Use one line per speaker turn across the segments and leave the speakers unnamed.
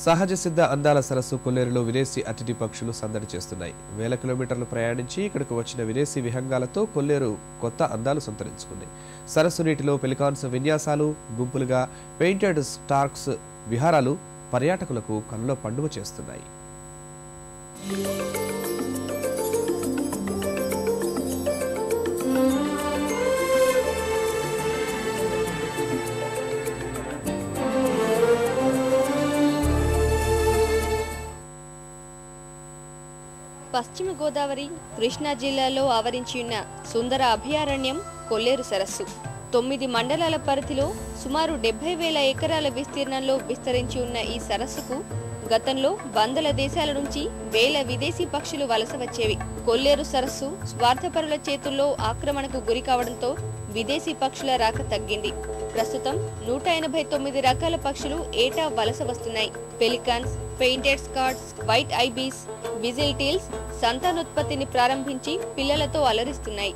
సహజ సిద్ధ అందాల సరస్సు కొల్లేరులో విదేశీ అతిథి పక్షులు సందడి చేస్తున్నాయి. వేల కిలోమీటర్లు ప్రయాణించి ఇక్కడకు వచ్చిన విదేశీ విహంగాలతో కొల్లేరు కొత్త అందాలు సంతరించుకుంది. సరస్సు నీటిలో పెలికాన్స్ విన్యాసాలు, గుంపులుగా పెయింటెడ్ స్టార్క్స్ విహారాలు పర్యాటకులకు కనుల పండుగ చేస్తున్నాయి.
పశ్చిమ గోదావరి, కృష్ణా జిల్లాలో ఆవరించి ఉన్న సుందర అభయారణ్యం కొల్లేరు సరస్సు 9 మండలాల పరిధిలో సుమారు 70,000 ఎకరాల విస్తీర్ణంలో విస్తరించి ఉన్న ఈ సరస్సుకు గతంలో వందల దేశాల నుంచి వేల విదేశీ పక్షులు వలస వచ్చేవి. కొల్లేరు సరస్సు స్వార్థపరుల చేతుల్లో ఆక్రమణకు గురి కావడంతో విదేశీ పక్షుల రాక తగ్గింది. ప్రస్తుతం 189 రకాల పక్షులు ఏటా వలస వస్తున్నాయి. పెలికాన్స్, పెయింటెడ్ స్కాట్స్, వైట్ ఐబీస్, విజిల్ టీల్స్ సంతానోత్పత్తిని ప్రారంభించి పిల్లలతో అలరిస్తున్నాయి.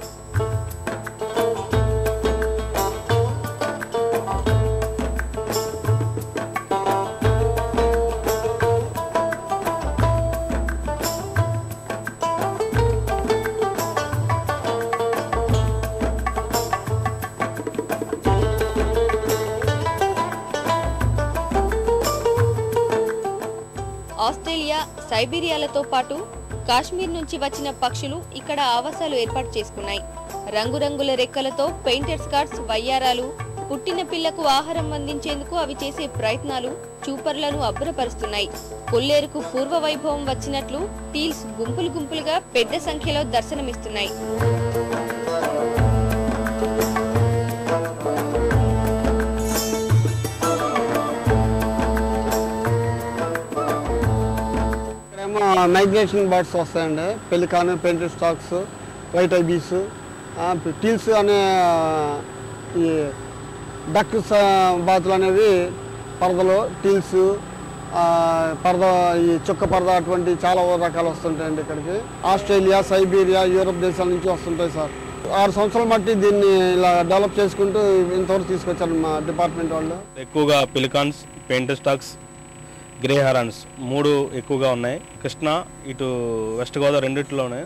ఆస్ట్రేలియా, సైబీరియాలతో పాటు కాశ్మీర్ నుంచి వచ్చిన పక్షులు ఇక్కడ ఆవాసాలు ఏర్పాటు చేసుకున్నాయి. రంగురంగుల రెక్కలతో పెయింటెడ్ స్కాట్స్ వయ్యారాలు, పుట్టిన పిల్లకు ఆహారం అందించేందుకు అవి చేసే ప్రయత్నాలు చూపర్లను అబ్బురపరుస్తున్నాయి. కొల్లేరుకు పూర్వ వైభవం వచ్చినట్లు టీల్స్ గుంపులు గుంపులుగా పెద్ద సంఖ్యలో దర్శనమిస్తున్నాయి.
మైగ్రేషన్ బర్డ్స్ వస్తాయండి. Pelican, painted storks, white ibis, teals అనే ఈ డక్స్ బాతులు అనేవి పరదలు, టీల్స్, పరద, ఈ చుక్క పరద అటువంటి చాలా రకాలు వస్తుంటాయండి ఇక్కడికి. ఆస్ట్రేలియా, సైబీరియా, యూరోప్ దేశాల నుంచి వస్తుంటాయి సార్. 6 సంవత్సరాల మట్టి దీన్ని ఇలా డెవలప్ చేసుకుంటూ ఇంతవరకు తీసుకొచ్చారు మా డిపార్ట్మెంట్ వాళ్ళు.
ఎక్కువగా pelicans, painted stocks, grey Heron's 3 ఎక్కువగా ఉన్నాయి. కృష్ణా, ఇటు వెస్ట్ గోదావరి రెండిట్లోనే.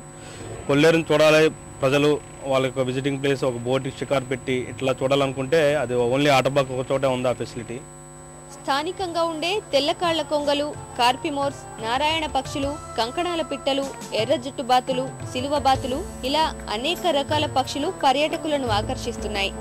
కొల్లేరుని చూడాలి ప్రజలు, వాళ్ళ యొక్క విజిటింగ్ ప్లేస్, ఒక బోట్ షికార్ పెట్టి ఇట్లా చూడాలనుకుంటే అది ఓన్లీ ఆటోబాక్ ఒక చోటే ఉంది ఆ ఫెసిలిటీ.
స్థానికంగా ఉండే తెల్లకాళ్ల కొంగలు, కార్పిమోర్స్, నారాయణ పక్షులు, కంకణాల పిట్టలు, ఎర్ర జుట్టు బాతులు, సిలువ బాతులు ఇలా అనేక రకాల పక్షులు పర్యాటకులను ఆకర్షిస్తున్నాయి.